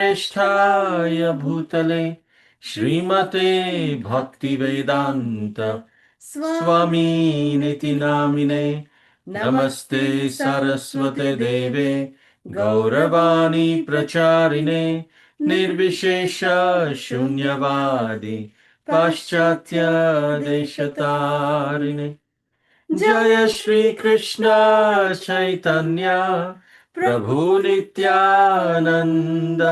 ज्येष्ठाय भूतले श्रीमते भक्तिवेदान्त स्वामीनिति नामिने नमस्ते सरस्वते देवे गौरवाणी प्रचारिणे निर्विशेष शून्यवादी पाश्चात्य देशतारिणे जय श्री कृष्ण चैतन्य प्रभु नित्यानंद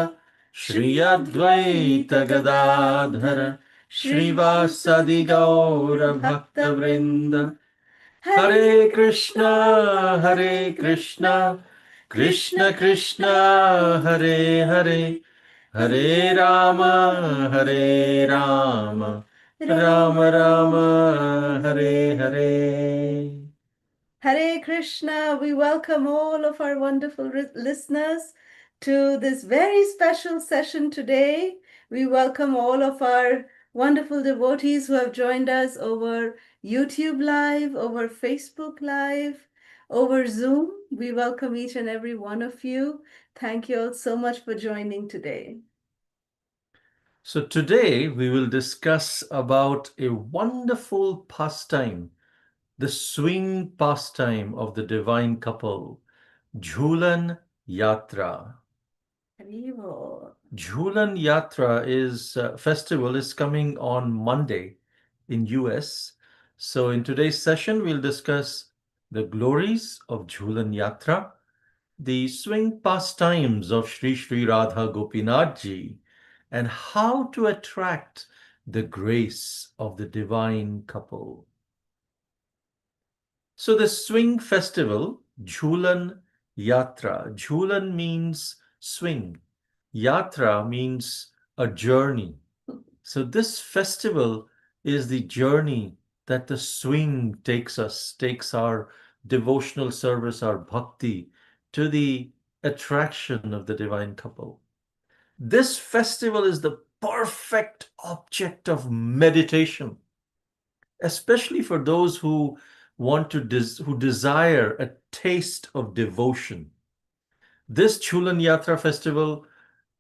श्री अद्वैत गदाधर श्रीवासदि गौर भक्तवृंद हरे Krishna Krishna Krishna Hare Hare Hare Ram Ram Ram Hare Hare. Hare Krishna, we welcome all of our wonderful listeners to this very special session today. We welcome all of our wonderful devotees who have joined us over YouTube Live, over Facebook Live, over Zoom. We welcome each and every one of you. Thank you all so much for joining today. So today we will discuss about a wonderful pastime, the swing pastime of the divine couple, Jhulan Yatra. Haribo. Jhulan Yatra festival is coming on Monday in US. So in today's session we'll discuss the glories of Jhulan Yatra, the swing pastimes of Sri Sri Radha Gopinath Ji, and how to attract the grace of the divine couple. So the swing festival, Jhulan Yatra. Jhulan means swing. Yatra means a journey. So this festival is the journey that the swing takes our devotional service, our bhakti, to the attraction of the divine couple. This festival is the perfect object of meditation, especially for those who who desire a taste of devotion. This Chulan Yatra festival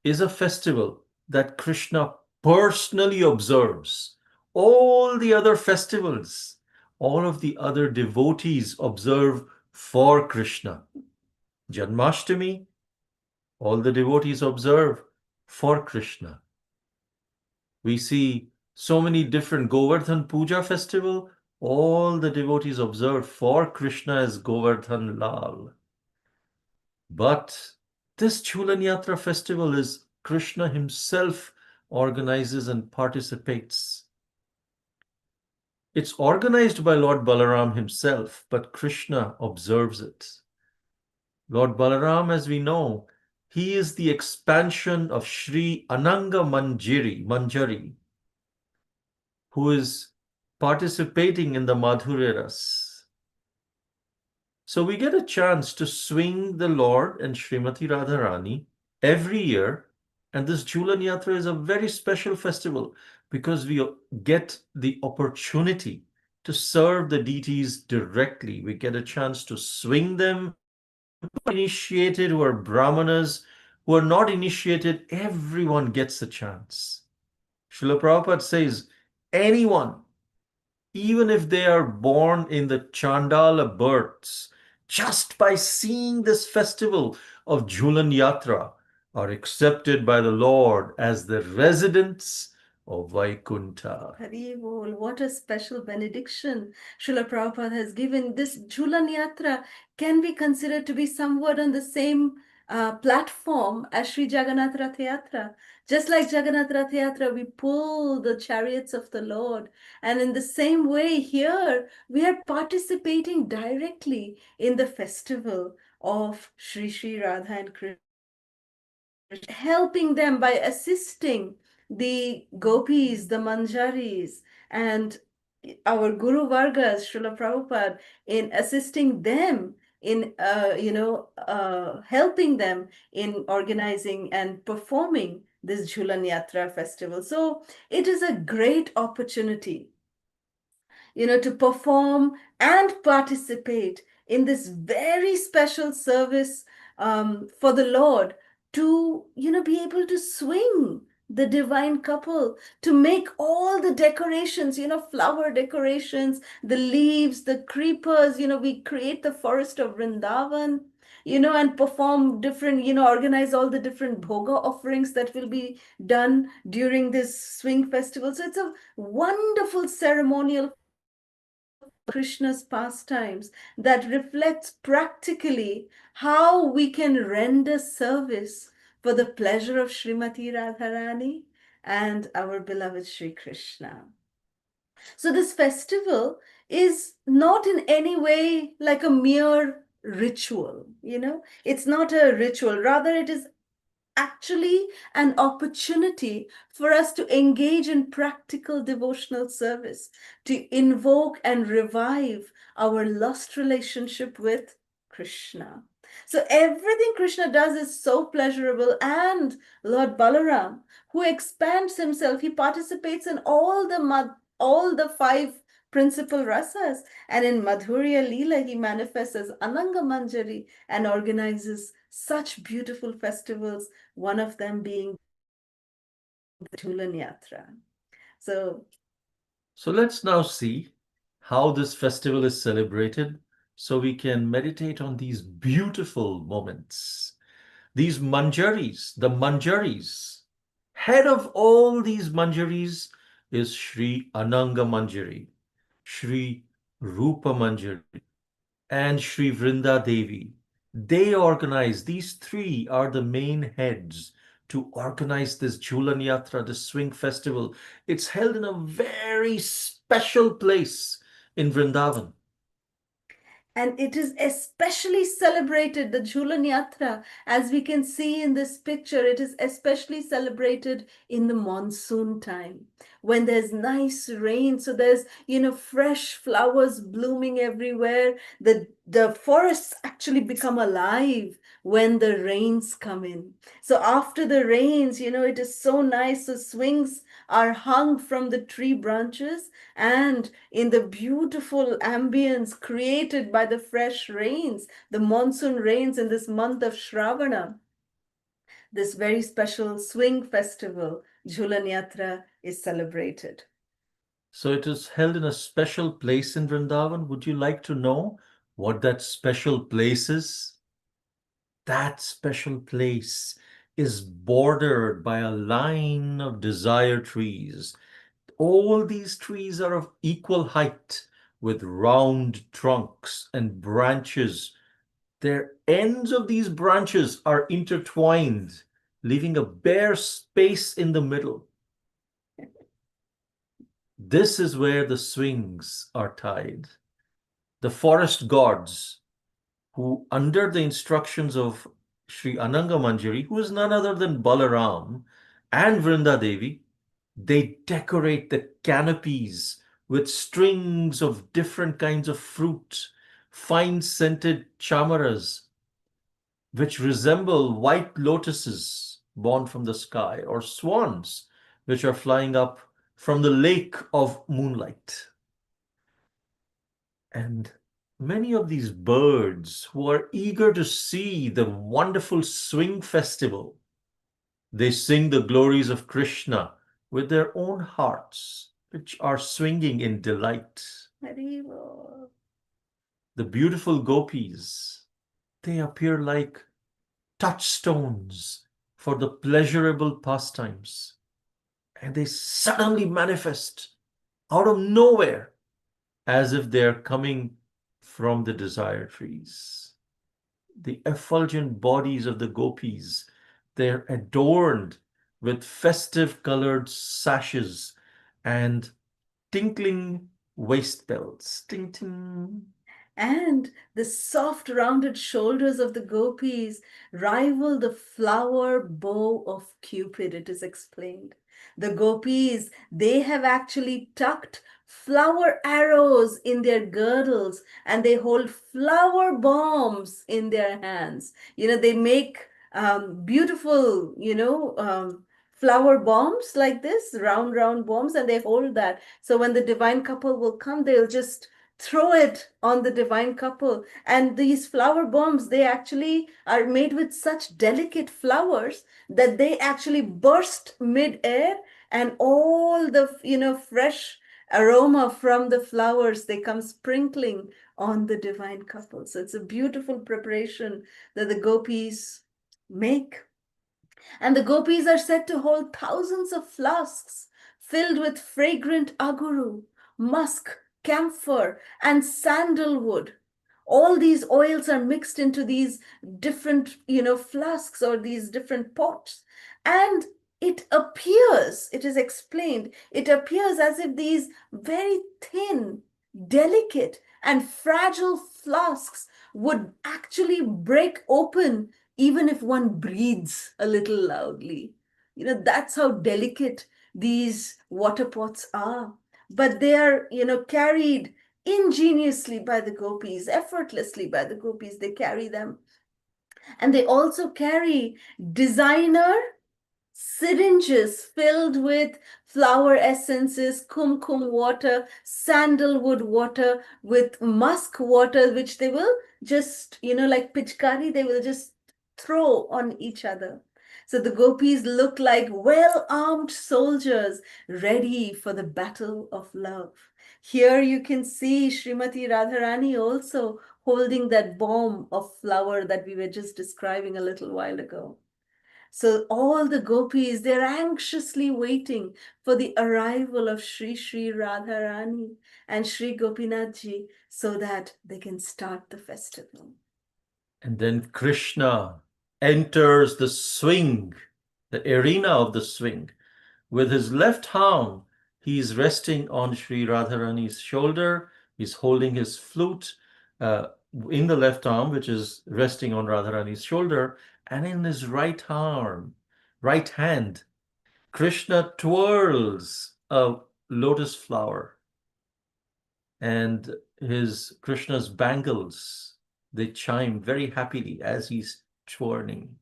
is a festival that Krishna personally observes. All the other festivals, all of the other devotees observe for Krishna. Janmashtami, all the devotees observe for Krishna. We see so many different Govardhan Puja festival, all the devotees observe for Krishna as Govardhan Lal. But this Jhulan Yatra festival is Krishna himself organizes and participates. It's organized by Lord Balaram himself, but Krishna observes it. Lord Balaram, as we know, he is the expansion of Sri Ananga Manjari, who is participating in the Madhurya Ras. So we get a chance to swing the Lord and Srimati Radharani every year. And this Jhulan Yatra is a very special festival because we get the opportunity to serve the deities directly. We get a chance to swing them. Initiated, who are brahmanas, who are not initiated, everyone gets a chance. Srila Prabhupada says, anyone, even if they are born in the Chandala births, just by seeing this festival of Jhulan Yatra, are accepted by the Lord as the residents of Vaikuntha. Haribol, what a special benediction Srila Prabhupada has given. This Jhulan Yatra can be considered to be somewhat on the same platform as Sri Jagannath Rath Yatra. Just like Jagannath Rath Yatra, we pull the chariots of the Lord. And in the same way, here we are participating directly in the festival of Sri Sri Radha and Krishna, helping them by assisting the gopis, the manjaris, and our Guru Vargas, Srila Prabhupada, in assisting them in, helping them in organizing and performing this Jhulan Yatra festival. So it is a great opportunity, to perform and participate in this very special service for the Lord, to, be able to swing the divine couple, to make all the decorations, flower decorations, the leaves, the creepers, we create the forest of Vrindavan, and perform different, organize all the different bhoga offerings that will be done during this swing festival. So it's a wonderful ceremonial Krishna's pastimes that reflects practically how we can render service for the pleasure of Srimati Radharani and our beloved Sri Krishna. So this festival is not in any way like a mere ritual, It's not a ritual. Rather, it is actually an opportunity for us to engage in practical devotional service, to invoke and revive our lost relationship with Krishna. So everything Krishna does is so pleasurable, and Lord Balaram, who expands himself, he participates in all the five principal rasas, and in Madhurya Leela he manifests as Ananga Manjari and organizes such beautiful festivals, one of them being the Jhulan Yatra. So, So let's now see how this festival is celebrated so we can meditate on these beautiful moments. These manjaris, the manjaris, head of all these manjaris is Sri Ananga Manjari, Sri Rupa Manjari, and Sri Vrinda Devi. They organize, these three are the main heads to organize this Jhulan Yatra, the swing festival. It's held in a very special place in Vrindavan. and it is especially celebrated, the Jhulan Yatra, as we can see in this picture, it is especially celebrated in the monsoon time when there's nice rain. So there's, fresh flowers blooming everywhere. The forests actually become alive when the rains come in. So after the rains, it is so nice. So swings are hung from the tree branches, and in the beautiful ambience created by the fresh rains, the monsoon rains in this month of Shravana, this very special swing festival, Jhulan Yatra, is celebrated. So it is held in a special place in Vrindavan. Would you like to know what that special place is? That special place is bordered by a line of desire trees. All these trees are of equal height with round trunks and branches. Their ends of these branches are intertwined, leaving a bare space in the middle. This is where the swings are tied. The forest gods, who, under the instructions of Sri Ananga Manjari, who is none other than Balaram and Vrinda Devi, they decorate the canopies with strings of different kinds of fruit, fine scented chamaras, which resemble white lotuses born from the sky, or swans, which are flying up from the lake of moonlight. And many of these birds who are eager to see the wonderful swing festival, they sing the glories of Krishna with their own hearts, which are swinging in delight. Haribo. The beautiful gopis, they appear like touchstones for the pleasurable pastimes, and they suddenly manifest out of nowhere as if they are coming from the desire trees. The effulgent bodies of the gopis, they're adorned with festive colored sashes and tinkling waist belts. Ting ting. And the soft rounded shoulders of the gopis rival the flower bow of Cupid, it is explained. The gopis, they have actually tucked flower arrows in their girdles, and they hold flower bombs in their hands. They make beautiful, flower bombs like this, round, round bombs, and they hold that. So when the divine couple will come, they'll just throw it on the divine couple. And these flower bombs, they actually are made with such delicate flowers that they actually burst mid-air, and all the, fresh aroma from the flowers, they come sprinkling on the divine couple. So it's a beautiful preparation that the gopis make. And the gopis are said to hold thousands of flasks filled with fragrant aguru, musk, camphor, and sandalwood. All these oils are mixed into these different, flasks or these different pots. And it is explained, it appears as if these very thin, delicate, and fragile flasks would actually break open even if one breathes a little loudly. That's how delicate these water pots are. But they are, carried ingeniously by the gopis, effortlessly by the gopis. They carry them. And they also carry designer syringes filled with flower essences, kumkum water, sandalwood water, with musk water, which they will just, like pitchkari, they will just throw on each other. So the gopis look like well-armed soldiers ready for the battle of love. Here you can see Srimati Radharani also holding that bomb of flower that we were just describing a little while ago. So all the gopis, they're anxiously waiting for the arrival of Sri Sri Radharani and Sri Gopinath Ji so that they can start the festival. And then Krishna enters the swing, the arena of the swing. With his left arm, he's resting on Sri Radharani's shoulder. He's holding his flute uh, in the left arm, which is resting on Radharani's shoulder. And in his right hand, Krishna twirls a lotus flower. And Krishna's bangles, they chime very happily as he's twirling.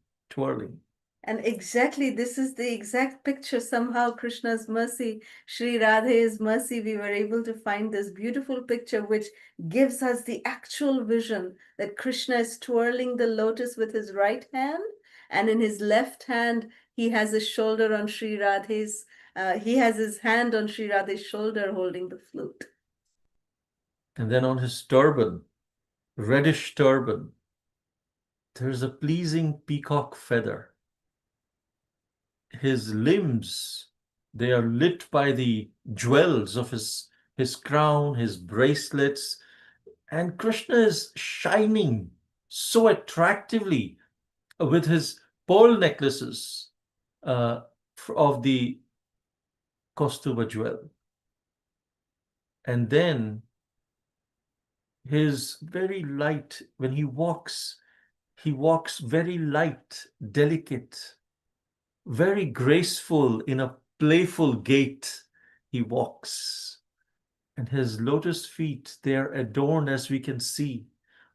And exactly, this is the exact picture. Somehow, Krishna's mercy, Sri Radhe's mercy, we were able to find this beautiful picture which gives us the actual vision that Krishna is twirling the lotus with his right hand, and in his left hand, he has his shoulder on Sri Radhe's, he has his hand on Sri Radhe's shoulder holding the flute. And then on his turban, reddish turban, there's a pleasing peacock feather. His limbs, they are lit by the jewels of his crown, his bracelets, and Krishna is shining so attractively with his pearl necklaces of the Kaustuba jewel. And then his very light, when he walks very light, delicate, very graceful, in a playful gait he walks. And his lotus feet, they are adorned, as we can see,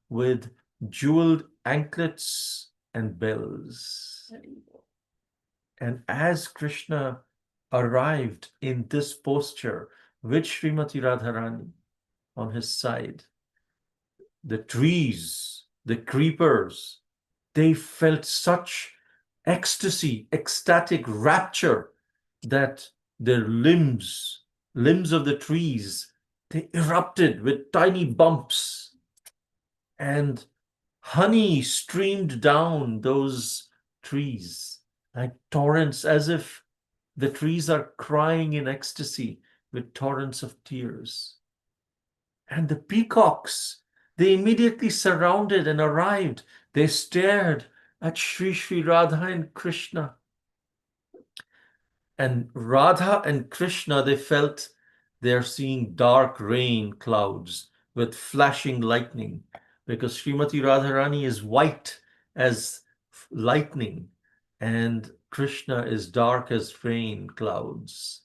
with jeweled anklets and bells. And as Krishna arrived in this posture with Srimati Radharani on his side, the trees, the creepers, they felt such ecstasy, ecstatic rapture, that their limbs of the trees, they erupted with tiny bumps, and honey streamed down those trees like torrents, as if the trees are crying in ecstasy with torrents of tears. And the peacocks, they immediately surrounded and arrived. They stared at Sri Sri Radha and Krishna. And Radha and Krishna, they felt they're seeing dark rain clouds with flashing lightning, because Srimati Radharani is white as lightning and Krishna is dark as rain clouds.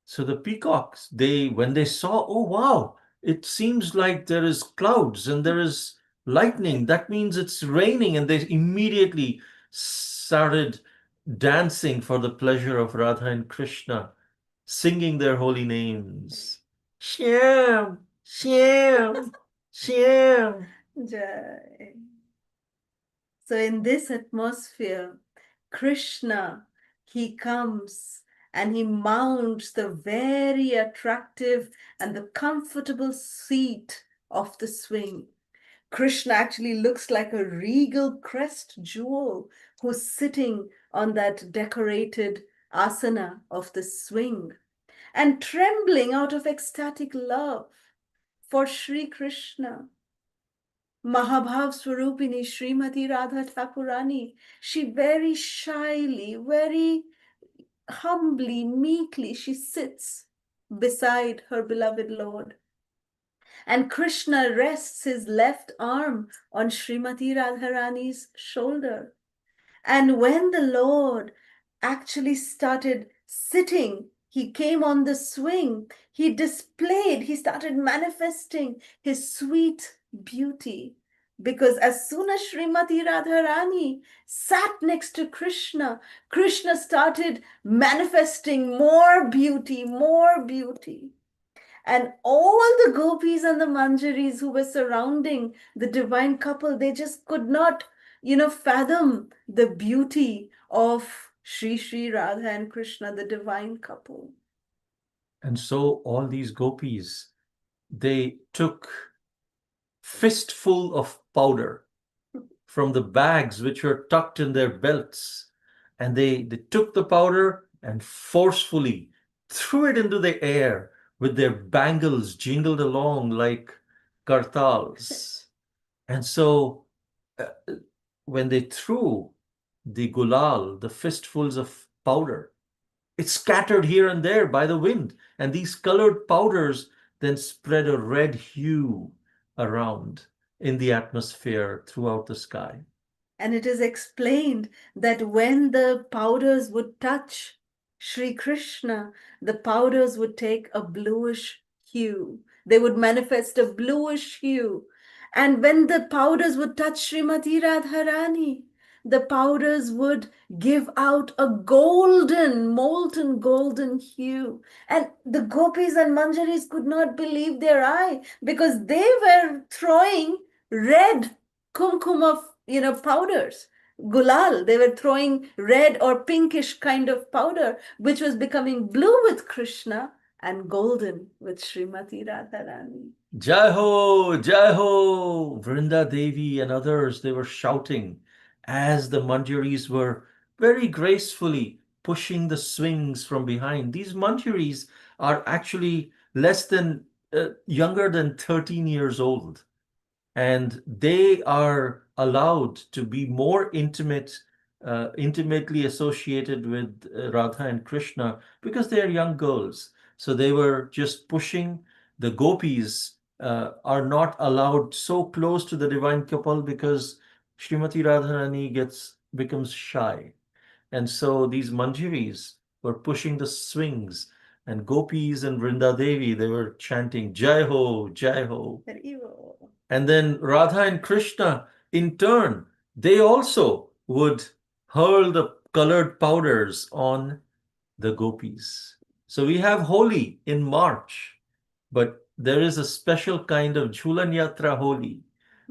So the peacocks, when they saw, oh wow, it seems like there is clouds and there is lightning. That means it's raining. And they immediately started dancing for the pleasure of Radha and Krishna, singing their holy names. Shyam, Shyam, Shyam. Jai. So in this atmosphere, Krishna, he comes and he mounts the very attractive and the comfortable seat of the swing. Krishna actually looks like a regal crest jewel who's sitting on that decorated asana of the swing and trembling out of ecstatic love for Sri Krishna. Mahabhav Swarupini Srimati Radha Thakurani, she very shyly, very humbly, meekly, she sits beside her beloved Lord. And Krishna rests his left arm on Srimati Radharani's shoulder. And when the Lord actually started sitting, he came on the swing, he started manifesting his sweet beauty. Because as soon as Srimati Radharani sat next to Krishna, Krishna started manifesting more beauty, more beauty. And all the gopis and the manjaris who were surrounding the divine couple, they just could not, fathom the beauty of Sri Radha and Krishna, the divine couple. And so all these gopis, they took fistful of powder from the bags which were tucked in their belts, and they took the powder and forcefully threw it into the air with their bangles jingled along like kartals. And so uh, when they threw the gulal, the fistfuls of powder, it scattered here and there by the wind, and these colored powders then spread a red hue around in the atmosphere throughout the sky. And it is explained that when the powders would touch Sri Krishna, the powders would take a bluish hue. They would manifest a bluish hue. And when the powders would touch Srimati Radharani, the powders would give out a golden, molten golden hue. And the gopis and manjaris could not believe their eye because they were throwing red kumkum of powders, gulal. They were throwing red or pinkish kind of powder, which was becoming blue with Krishna and golden with Srimati Radharani. Jai Ho, Jai Ho! Vrinda Devi and others, they were shouting as the Manjaris were very gracefully pushing the swings from behind. These Manjaris are actually less than, younger than 13 years old, and they are allowed to be more intimately associated with Radha and Krishna because they are young girls. So they were just pushing. The gopis are not allowed so close to the divine couple because Srimati Radharani becomes shy. And so these manjaris were pushing the swings, and gopis and Vrinda Devi, they were chanting Jai Ho, Jai Ho. And then Radha and Krishna, in turn, they also would hurl the colored powders on the gopis. So we have Holi in March, but there is a special kind of Jhulan Yatra Holi,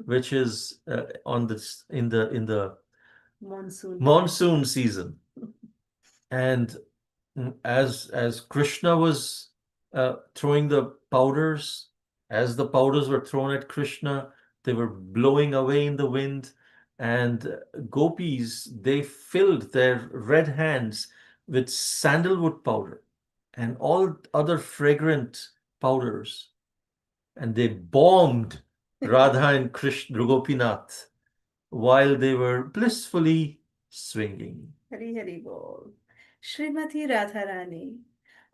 which is on this in the monsoon season. And as Krishna was throwing the powders, as the powders were thrown at Krishna, they were blowing away in the wind, and gopis, they filled their red hands with sandalwood powder and all other fragrant powders, and they bombed Radha and Krishna Gopinath while they were blissfully swinging. Hari Hari Bol. Srimati Radharani,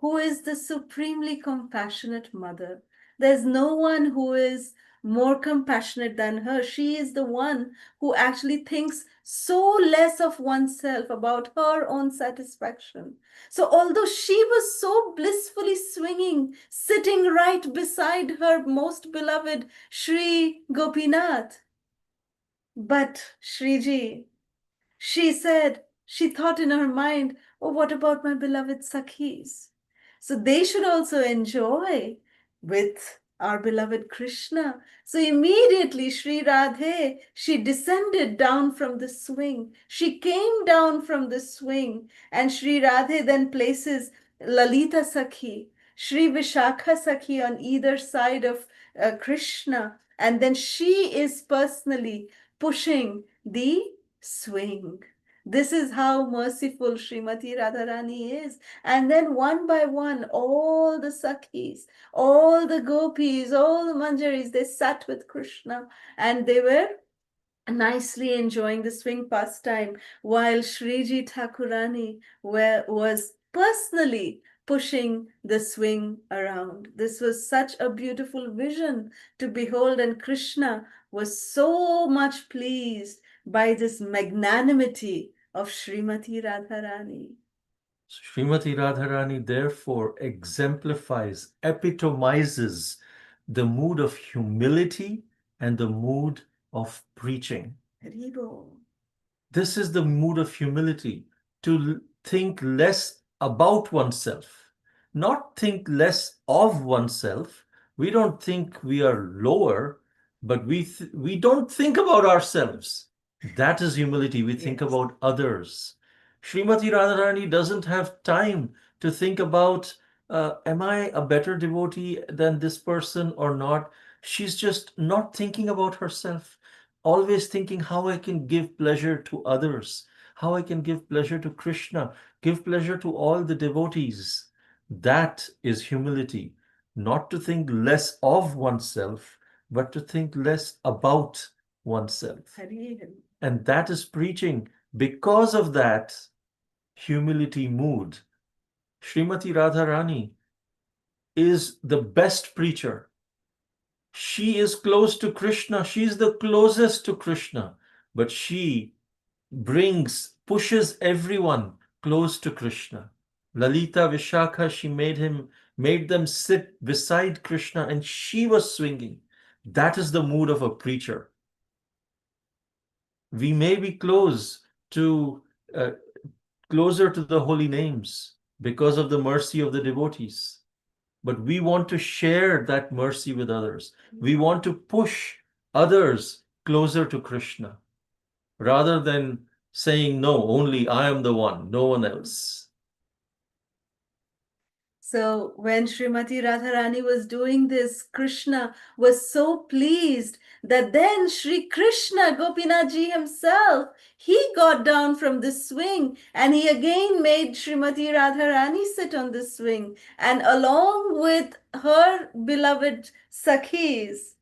who is the supremely compassionate mother. There's no one who is more compassionate than her. She is the one who actually thinks so less of oneself about her own satisfaction. So, although she was so blissfully swinging, sitting right beside her most beloved Sri Gopinath, but Sriji, she thought in her mind, oh, what about my beloved Sakhis? So they should also enjoy with our beloved Krishna. So immediately Sri Radhe, she descended down from the swing. She came down from the swing, and Sri Radhe then places Lalita Sakhi, Sri Vishakha Sakhi on either side of Krishna, and then she is personally pushing the swing. This is how merciful Srimati Radharani is. And then one by one, all the Sakhis, all the gopis, all the manjaris, they sat with Krishna and they were nicely enjoying the swing pastime while Shriji Thakurani was personally pushing the swing around. This was such a beautiful vision to behold, and Krishna was so much pleased by this magnanimity of Srimati Radharani. Srimati Radharani therefore exemplifies, epitomizes the mood of humility and the mood of preaching. Haribo. This is the mood of humility, to think less about oneself, not think less of oneself. We don't think we are lower, but we don't think about ourselves. That is humility. We think Yes. about others. Srimati Radharani doesn't have time to think about, am I a better devotee than this person or not? She's just not thinking about herself, always thinking how I can give pleasure to others, how I can give pleasure to Krishna, give pleasure to all the devotees. That is humility, not to think less of oneself, but to think less about oneself. Hari. And that is preaching. Because of that humility mood, Srimati Radharani is the best preacher. She is close to Krishna. She is the closest to Krishna. But she pushes everyone close to Krishna. Lalita Vishakha, she made them sit beside Krishna and she was swinging. That is the mood of a preacher. We may be uh, closer to the holy names because of the mercy of the devotees. But we want to share that mercy with others. We want to push others closer to Krishna rather than saying, no, only I am the one, no one else. So when Srimati Radharani was doing this, Krishna was so pleased that then Sri Krishna, Gopinath Ji himself, he got down from the swing and he again made Srimati Radharani sit on the swing. And along with her beloved Sakhis,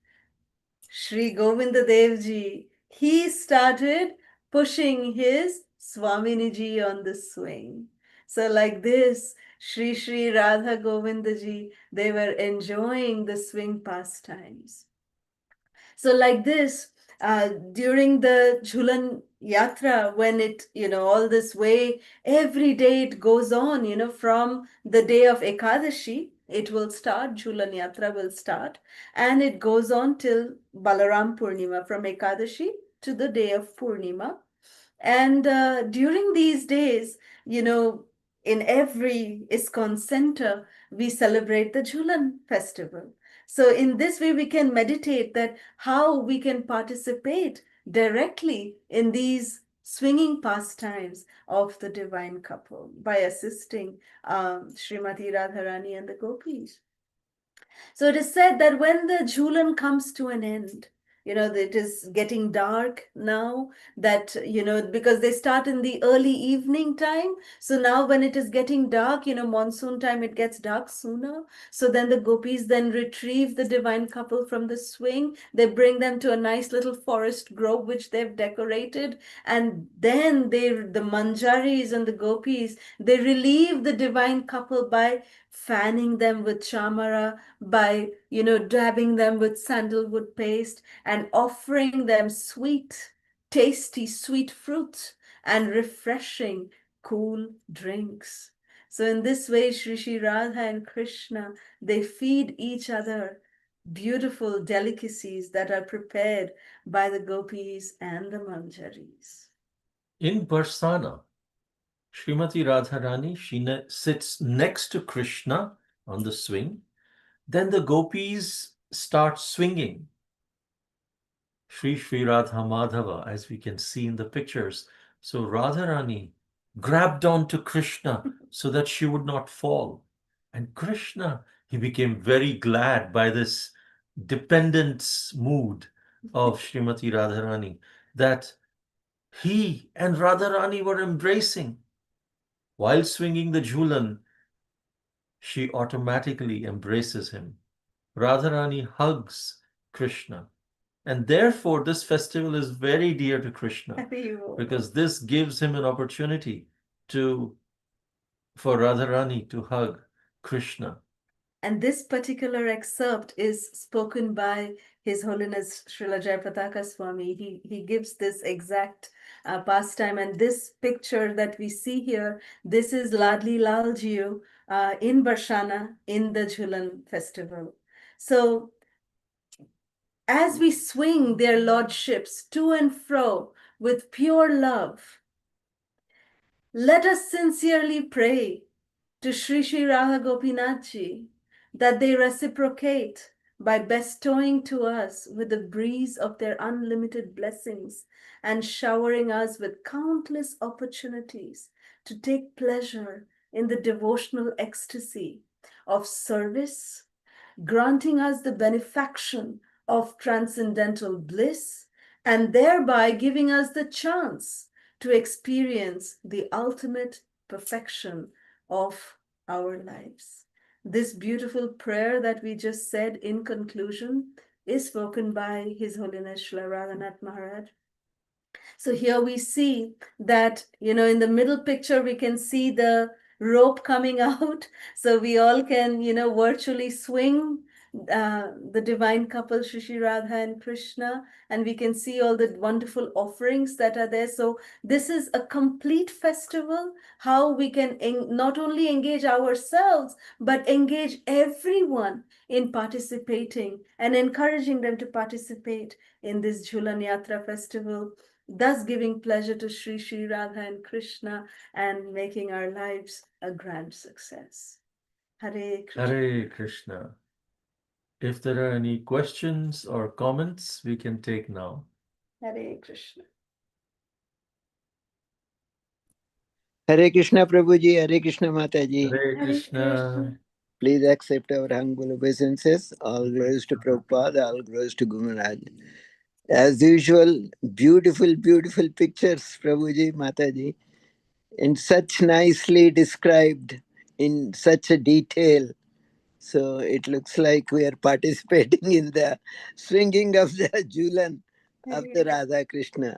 Sri Govinda Dev Ji, he started pushing his Swamini Ji on the swing. So like this, Sri Radha Govinda Ji, they were enjoying the swing pastimes. So like this, during the Jhulan Yatra, when it, all this way, every day it goes on, from the day of Ekadashi, it will start, Jhulan Yatra will start, and it goes on till Balaram Purnima, from Ekadashi to the day of Purnima. And during these days, in every ISKCON center, we celebrate the Jhulan festival. So in this way, we can meditate that how we can participate directly in these swinging pastimes of the divine couple by assisting Srimati Radharani and the gopis. So it is said that when the Jhulan comes to an end, it is getting dark now, that, because they start in the early evening time. So now when it is getting dark, monsoon time, it gets dark sooner. So then the gopis then retrieve the divine couple from the swing. They bring them to a nice little forest grove, which they've decorated. And then the manjaris and the gopis, they relieve the divine couple by fanning them with chamara, by dabbing them with sandalwood paste and offering them sweet, tasty sweet fruit and refreshing cool drinks. So in this way, Shri Radha and Krishna, they feed each other beautiful delicacies that are prepared by the gopis and the manjaris. In Barsana, Srimati Radharani, sits next to Krishna on the swing. Then the gopis start swinging. Sri Sri Radha Madhava, as we can see in the pictures. So Radharani grabbed onto Krishna so that she would not fall. And Krishna, he became very glad by this dependence mood of Srimati Radharani that he and Radharani were embracing. While swinging the Jhulan, she automatically embraces him. Radharani hugs Krishna. And therefore, this festival is very dear to Krishna because this gives him an opportunity to for Radharani to hug Krishna. And this particular excerpt is spoken by His Holiness Srila Jayapataka Swami. He gives this exact pastime. And this picture that we see here, this is Ladli Lal Jiu in Barshana in the Jhulan festival. So as we swing their lordships to and fro with pure love, let us sincerely pray to Sri Sri Radha Gopinath Ji that they reciprocate by bestowing to us with the breeze of their unlimited blessings and showering us with countless opportunities to take pleasure in the devotional ecstasy of service, granting us the benefaction of transcendental bliss, and thereby giving us the chance to experience the ultimate perfection of our lives. This beautiful prayer that we just said in conclusion is spoken by His Holiness Srila Radhanath Maharaj. So here we see that, in the middle picture, we can see the rope coming out. So we all can, virtually swing the divine couple, Shri Shri Radha and Krishna, and we can see all the wonderful offerings that are there. So this is a complete festival, how we can not only engage ourselves, but engage everyone in participating and encouraging them to participate in this Jhulan Yatra festival, thus giving pleasure to Sri Sri Radha and Krishna and making our lives a grand success. Hare Krishna. Hare Krishna. If there are any questions or comments, we can take now. Hare Krishna. Hare Krishna Prabhuji, Hare Krishna Mataji. Hare Krishna. Please accept our humble obeisances. All glories to Prabhupada, all glories to Guru Maharaj. As usual, beautiful, beautiful pictures, Prabhuji, Mataji, and such nicely described in such a detail. So it looks like we are participating in the swinging of the Jhulan of the Radha Krishna.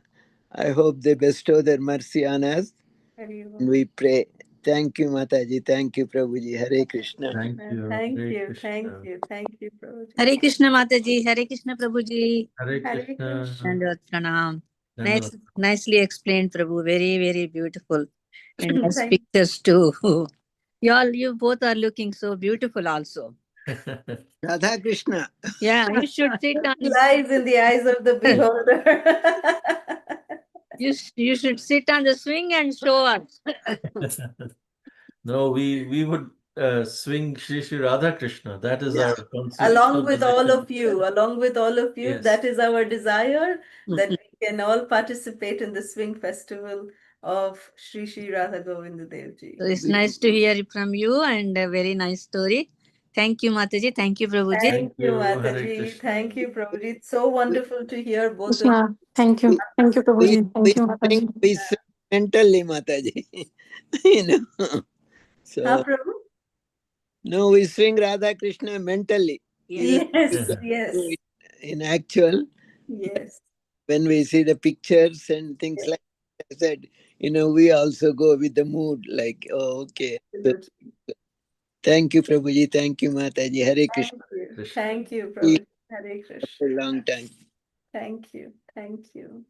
I hope they bestow their mercy on us. And we pray. Thank you, Mataji. Thank you, Prabhuji. Hare Krishna. Thank you. Thank Hare you. Krishna. Thank you. Thank you, Prabhuji. Hare Krishna Mataji, Hare Krishna Prabhuji. Hare Hare Krishna. Krishna. And Pranam. Dandavat. Nicely explained, Prabhu. Very, very beautiful. And nice Thank pictures too. You both are looking so beautiful also. Radha Krishna. Yeah, you should sit on lies in the eyes of the beholder. you should sit on the swing and show us. No, we would swing Sri Sri Radha Krishna. That is Yeah. our concept. Along with all of you, Yes. that is our desire, that we can all participate in the swing festival of Sri Sri Radha Govinda Dev Ji. So it's nice to hear from you and a very nice story. Thank you, Mataji. Thank you, Prabhuji. Thank you, Hare Mataji. Krishna. Thank you, Prabhuji. It's so wonderful to hear both of you. Krishna. Thank you. Thank you, Prabhuji. Thank you, Mataji. We swing mentally, Mataji. you know. So, Huh, Prabhu? no, we swing Radha Krishna mentally. Yes, Do yes, it in actual, yes. when we see the pictures and things Yes. like that, I said, we also go with the mood, like, oh, okay. So, Absolutely. thank you, Prabhuji. Thank you, Mataji. Hare Krishna. Thank you. Krishna. Thank you, See Prabhuji. Hare you Krishna. for a long time. Thank you. Thank you.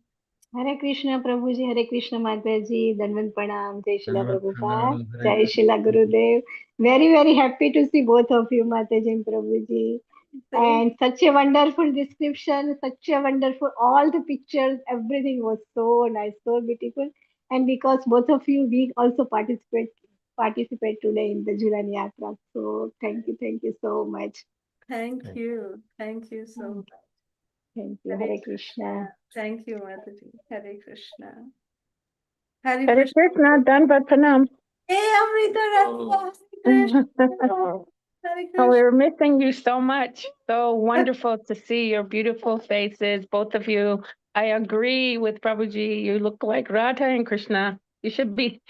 Hare Krishna Prabhuji, Hare Krishna Mataji, Dandan Pranam, Jai Shila Dandavat Prabhupada, Pranam. Hare Jai Shila Gurudev. Very, very happy to see both of you, Mataji and Prabhuji. And such a wonderful description, such a wonderful, all the pictures, everything was so nice, so beautiful. And because both of you, we also participate today in the Jhulan Yatra. So thank you so much. Thank you. Thank you so much. Thank you. Hare Krishna. Thank you, Mataji. Hare Krishna. Hare Hare Krishna. Krishna, Danvat Pranam. Hey, Amrita Rasta. Hare Krishna. Hare Oh, Krishna. we're missing you so much. So wonderful to see your beautiful faces, both of you. I agree with Prabhuji. You look like Radha and Krishna. You should be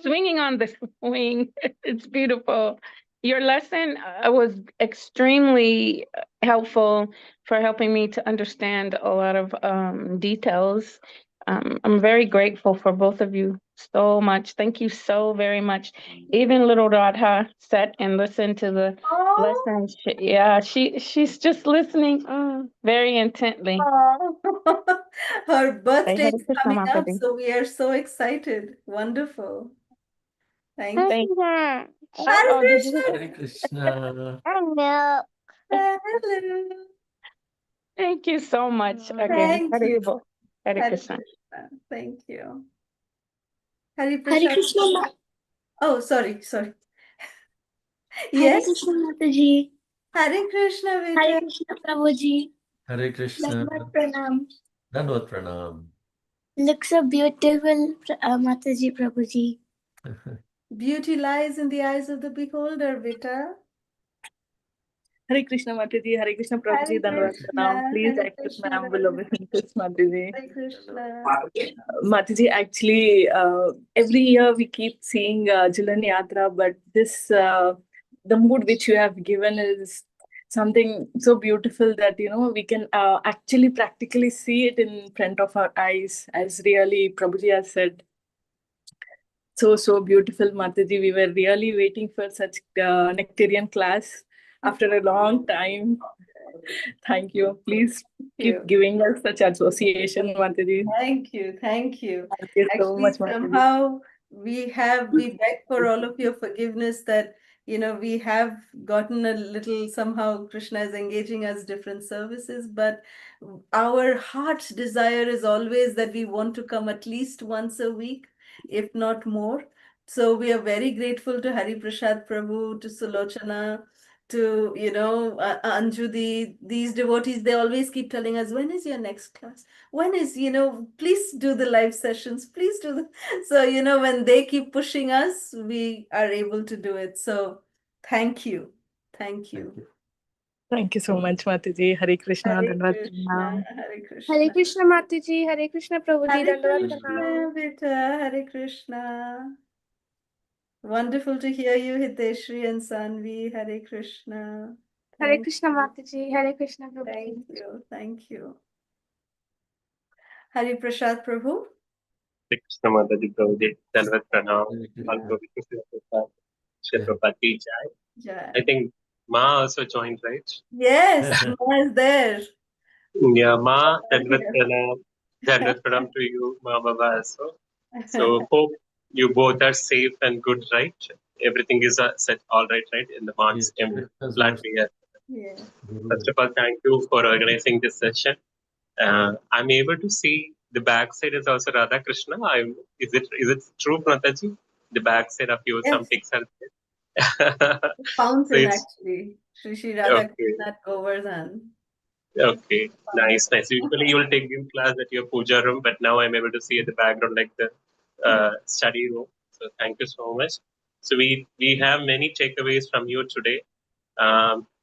swinging on the swing. It's beautiful. Your lesson was extremely helpful for helping me to understand a lot of details. I'm very grateful for both of you so much. Thank you so very much. Even little Radha sat and listened to the Oh, lesson. She's just listening very intently. oh. Her Say birthday Hare is Krishna, coming up, Mataji. so we are so excited. Wonderful. Thank you. Thank Hare oh, did you? Krishna. Hare Krishna. Hello. Thank you so much again. Thank Hare you. Bo- Hare Hare Krishna. Krishna. Thank you. Hare Hare Prasad. Krishna, Oh, sorry. Hare Yes. Krishna Mataji, Hare Krishna, Hare beta. Krishna Prabhuji, Hare Krishna. Dandavat Pranam. Dandavat Pranam. Looks so beautiful, Mataji Prabhuji. Beauty lies in the eyes of the beholder, beta. Hare Krishna Mataji, Hare Krishna Prabhuji, Hare Dandavat Pranam. Krishna. Please Hare accept my Krishna. humble obeisance, Mataji. Hare Krishna. Mataji, actually, every year we keep seeing Jhulan Yatra, but the mood which you have given is something so beautiful that, we can actually practically see it in front of our eyes, as really Prabhuji has said. So beautiful, Mataji. We were really waiting for such nectarian class after a long time. Thank you. Please keep giving us such association, Mataji. Thank you. Thank you. Thank you so Actually, much, Mataji. somehow we beg for all of your forgiveness that, we have gotten a little, somehow Krishna is engaging us different services, but our heart's desire is always that we want to come at least once a week, if not more. So we are very grateful to Hari Prasad Prabhu, to Sulochana, to, Anju, these devotees. They always keep telling us, when is your next class? When is, please do the live sessions, please do the. So, when they keep pushing us, we are able to do it. So thank you. Thank you. Thank you so much, Mataji. Hare Krishna, Hare Dandavat Krishna. Pranam. Hare Hare Krishna. Krishna Mataji, Hare Krishna Prabhuji, Hare Dandavat Pranam. Krishna, beta. Hare Krishna. Wonderful to hear you, Hiteshri and Sanvi. Hare Krishna. Hare Thank Krishna you. Mataji, Hare Krishna Thank Prabhuji. you. Thank you. Hari Prasad Prabhu. Krishna Mataji Prabhuji, Dandavat Pranam, Hare all Krishna. glories to Prabhupada, Shri Prabhupada Ki Jai. Jai. I think Ma also joined, right? Yes, Ma is there. Yeah, Ma, Dandavat Pranam to you, Ma Baba also. So hope you both are safe and good, right? Everything is set all right in the Ma's Yes, Krishna's flat mercy. here. Yeah. First of all, thank you for organizing this session. I'm able to see the backside is also Radha Krishna. Is it true, Mataji? The backside of you, some Yes, pics are there. So fountain it's actually. Shri Radha okay. Krishna Govardhan. Okay, nice. Usually you will take gym class at your puja room, but now I'm able to see at the background like the study room. So thank you so much. So we have many takeaways from you today.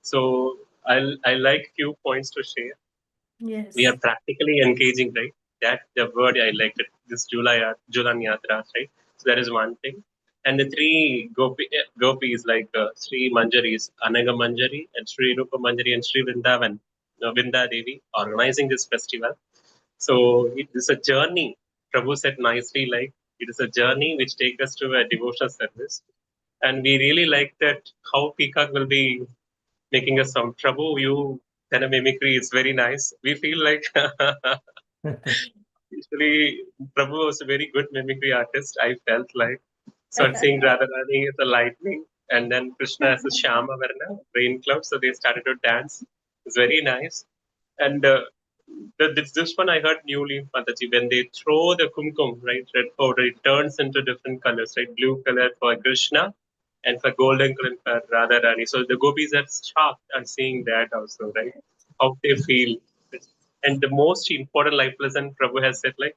So I like few points to share. We are Yes. practically engaging, right? That the word I liked it. This Jhulan Yatra, right? So that is one thing. And the three gopis like Sri Manjaris, Anaga Manjari, and Sri Rupa Manjari, and Sri Vrindavan, Vinda Devi, organizing this festival. So it is a journey. Prabhu said nicely, like it is a journey which takes us to a devotional service. And we really like that how Peacock will be making a song. Prabhu, you kind of mimicry is very nice. We feel like usually Prabhu was a very good mimicry artist. I felt like so seeing Radharani as a lightning and then Krishna as a Shama Varna, rain cloud. So they started to dance. It's very nice. And this one I heard newly, Mataji, when they throw the kumkum, right, red powder, it turns into different colors, right? Blue color for Krishna, and for golden crown for Radharani. So the gopis are shocked on seeing that also, right? How they feel. And the most important life lesson Prabhu has said, like,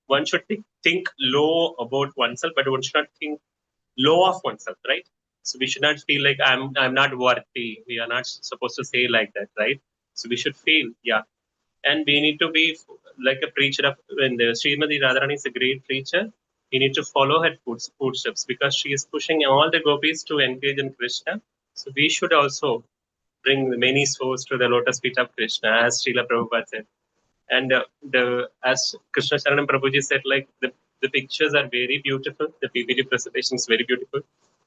one should think low about oneself, but one should not think low of oneself, right? So we should not feel like I'm not worthy. We are not supposed to say like that, right? So we should feel, yeah. And we need to be like a preacher of when the Srimati Radharani is a great preacher. We need to follow her footsteps because she is pushing all the gopis to engage in Krishna. So we should also bring many souls to the lotus feet of Krishna, as Srila Prabhupada said. And the as Krishna Sharanam Prabhuji said, like the pictures are very beautiful. The PPT presentation is very beautiful.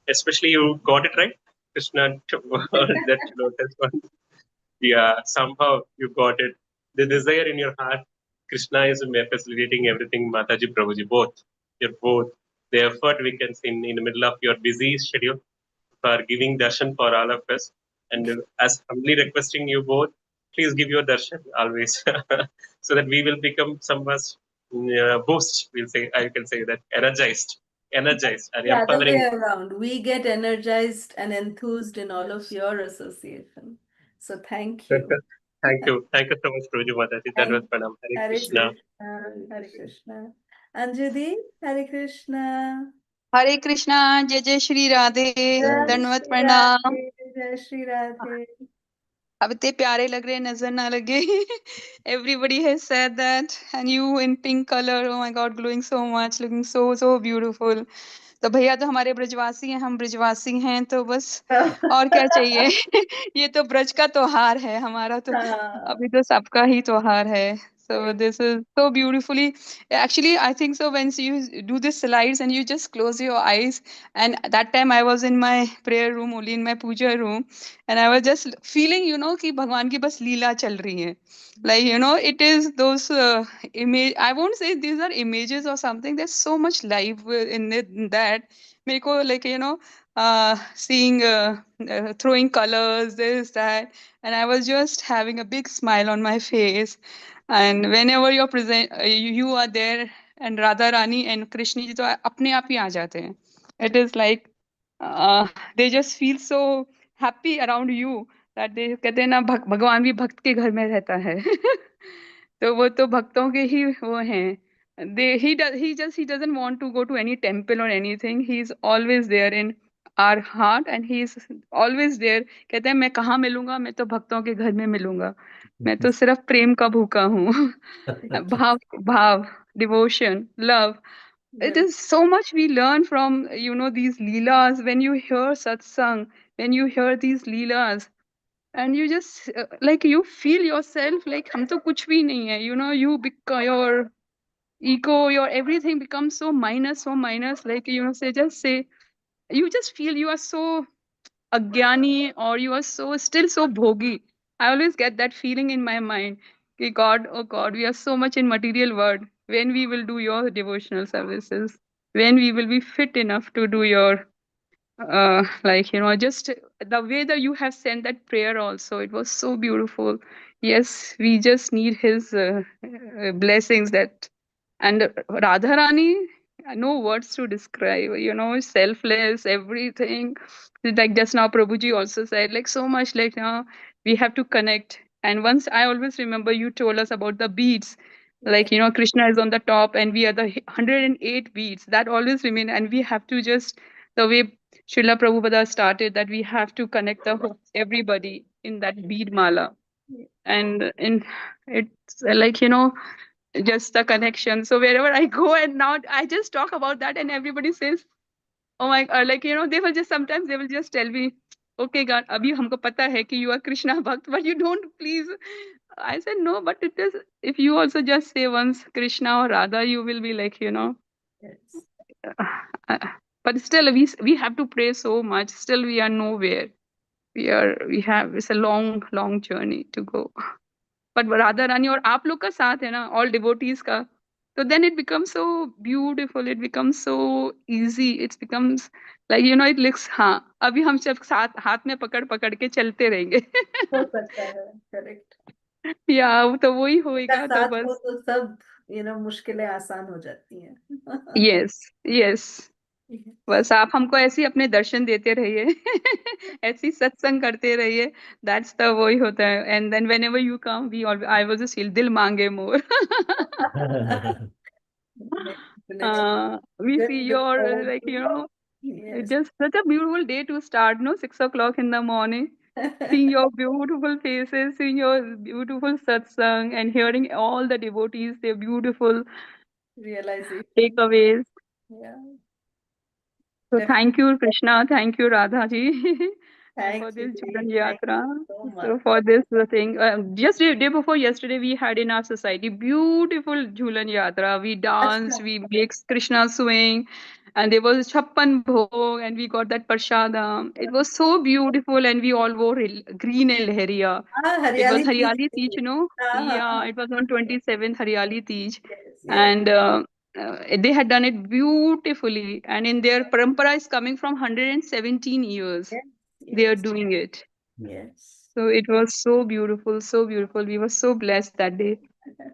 Especially you got it right, Krishna, that lotus one. Yeah, somehow you got it. The desire in your heart, Krishna is facilitating everything, Mataji Prabhuji, both. You're both. The effort we can see in the middle of your busy schedule for giving darshan for all of us. And as humbly requesting you both, please give your darshan always, so that we will become somewhat boost. We'll say, I can say that energized, and The other way empowering. around. We get energized and enthused in all of your association. So thank you. Thank you so much, Prabhuji Mataji. That was Thank Pranam. Hare Hare Krishna. Krishna. Hare Krishna. Anjali, Hare Krishna. हरे कृष्णा जय Shri Radhe Jai दंडवत Shri प्रणाम Radhe. Jai Shri Radhe. अब इतने प्यारे लग रहे हैं नजर ना लगे everybody has said that and you in pink color oh my god glowing so much looking so beautiful तो भैया तो हमारे ब्रजवासी हैं हम ब्रजवासी हैं तो बस और क्या चाहिए ये तो ब्रज का त्योहार है हमारा तो अभी तो सबका ही त्योहार है so this is so beautifully actually I think so when you do this slides and you just close your eyes and that time I was in my prayer room only in my puja room and I was just feeling you know कि भगवान की बस लीला चल रही है like you know it is those image I won't say these are images or something there's so much life in it in that मेरे को like you know seeing throwing colors this that and I was just having a big smile on my face and whenever you're present you are there and Radha Rani and Krishna ji तो अपने आप ही आ जाते हैं it is like they just feel so happy around you that they कहते हैं ना भगवान भी भक्त के घर में रहता है तो वो तो भक्तों के ही वो हैं he doesn't want to go to any temple or anything he is always there in our heart and he is always there कहते हैं मैं कहाँ मिलूंगा मैं तो भक्तों के घर में मिलूंगा मैं तो सिर्फ प्रेम का भूखा हूँ भाव भाव devotion love it is so much we learn from you know these leelas when you hear satsang when you hear these leelas and you just like you feel yourself like हम तो कुछ भी नहीं है you know you become your ego your everything becomes so minus like you know say you just feel you are so agyani or you are so still so bhogi I always get that feeling in my mind कि God oh God we are so much in material world when we will do your devotional services when we will be fit enough to do your like you know just the way that you have sent that prayer also it was so beautiful yes we just need his blessings that and Radharani no words to describe you know selfless everything like just now Prabhuji also said like so much like now we have to connect and once I always remember you told us about the beads like you know Krishna is on the top and we are the 108 beads that always remain and we have to just the way Srila Prabhupada started that we have to connect everybody in that bead mala and in it's like you know just the connection so wherever I go and now I just talk about that and everybody says oh my god like you know they will just sometimes they will just tell me okay God abhi humko pata hai ki you are Krishna bhakt but you don't please I said no but it is if you also just say once Krishna or Radha you will be like you know uh, but still we have to pray so much still we are nowhere we have it's a long journey to go but Radha Rani और आप लोग का साथ है ना all devotees का so then it becomes so beautiful it becomes so easy it becomes like you know it looks हाँ अभी हम सब साथ हाथ में पकड़ पकड़ के चलते रहेंगे हो सकता है करेक्ट या तो वही होएगा तो साथ हो बस तो सब मुश्किलें आसान हो जाती हैं yes yes बस आप हमको ऐसे ही अपने दर्शन देते रहिए ऐसे ही सत्संग करते रहिए दैट्स द वही होता है and then whenever you come we all I was just दिल मांगे मोर we see Good, your forward like to. it's Yes. just such a beautiful day to start, no? 6 o'clock in the morning. Seeing your beautiful faces, seeing your beautiful satsang, and hearing all the devotees, their beautiful Realization. takeaways. Yeah. So Definitely. thank you, Krishna. Thank you, Radha ji, for Thank you, this Jhulan Dee. Thank Yatra. you so much. So for this thing, just day before yesterday, we had in our society beautiful Jhulan Yatra. We danced, we made Krishna swing, and there was Chappan Bhog, and we got that Prashadam. It was so beautiful, and we all wore green and Lehriya. It was Haryali Teej. Haryali Teej, you know? Yeah, it was on 27th Haryali Teej. Yes, yes. And they had done it beautifully. And in their parampara is coming from 117 years. Yes, They are yes, doing it. yes. So it was so beautiful, so beautiful. We were so blessed that day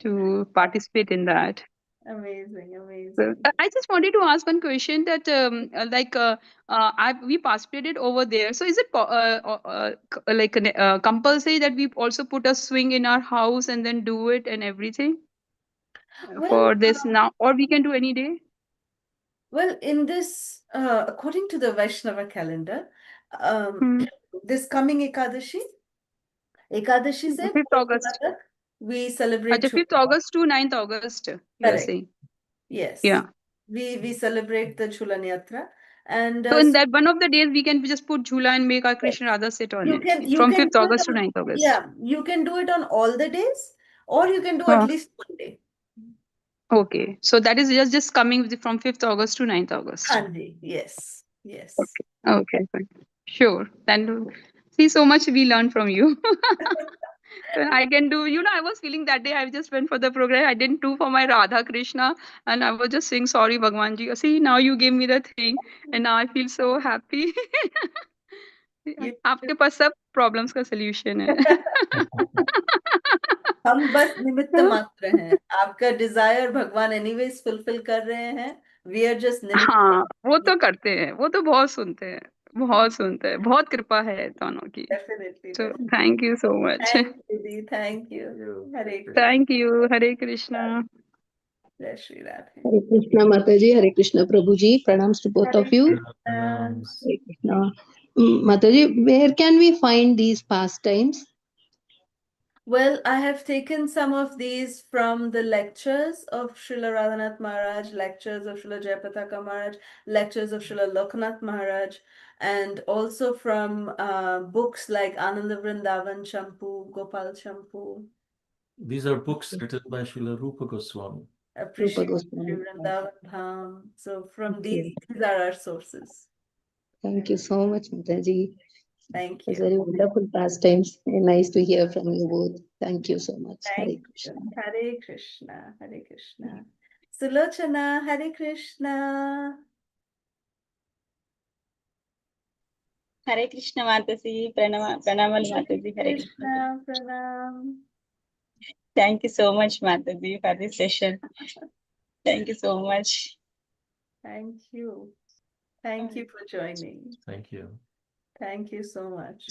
to participate in that. Amazing, So, amazing. I just wanted to ask one question that we participated over there. So is it compulsory that we also put a swing in our house and then do it and everything Well, for this now, or we can do any day? well, in this, according to the Vaishnava calendar, Hmm. this coming Ekadashi se 5th August. we celebrate Acha, 5th Jhulan. August to 9th August, you are Correct. saying. Yes. Yeah. We celebrate the Jhulan Yatra, and So in that one of the days, we can just put Jhula and make our Krishna Radha sit on you it can from do 5th August it to on, 9th August. yeah, you can do it on all the days, or you can do at Huh. least one day. Okay. So that is just coming from 5th August to 9th August. Hanji, yes, yes. Okay. Okay, fine. Sure. Then see, so much we learned from you. So I can do, I was feeling that day I just went for the program. I didn't do for my Radha Krishna, and I was just saying, sorry, Bhagwan ji. See, now you gave me the thing, and now I feel so happy. You आपके पास सब problems का solution है हम बस निमित्त मात्र हैं, आपका डिजायर भगवान एनीवेज फुलफिल कर रहे हैं, वी आर जस्ट निमित्त। हाँ वो तो करते हैं, वो तो बहुत सुनते हैं, बहुत सुनते हैं, बहुत कृपा है दोनों की। Definitely, So thank you so much. Thank you the, thank you, Hare Krishna, Thank you. Hare Krishna. जय Shri Radhe. Hare Krishna Mataji, Hare Krishna Prabhuji. Pranams to both of you. Pranams. Hare Krishna. Mataji, where can we find these pastimes? Well, I have taken some of these from the lectures of Srila Radhanath Maharaj, lectures of Srila Jayapataka Maharaj, lectures of Srila Loknath Maharaj, and also from books like Ananda Vrindavan Champu, Gopal Champu. These are books written by Srila Rupa Goswami. Appreciate Rupa Goswami. Vrindavan Dham. So from Okay. these are our sources. Thank you so much, Mataji. Thank It was you. very wonderful pastimes. Nice to hear from you both. Thank you so much. Hare Thank Krishna. you. Hare Krishna. Hare Krishna. Sulochana, Hare Krishna. Hare Krishna Mataji, Pranamal Mataji, Hare Krishna. Pranam. Thank you so much, Mataji, for this session. Thank you so much. Thank you. Thank you for joining. Thank you. Thank you so much.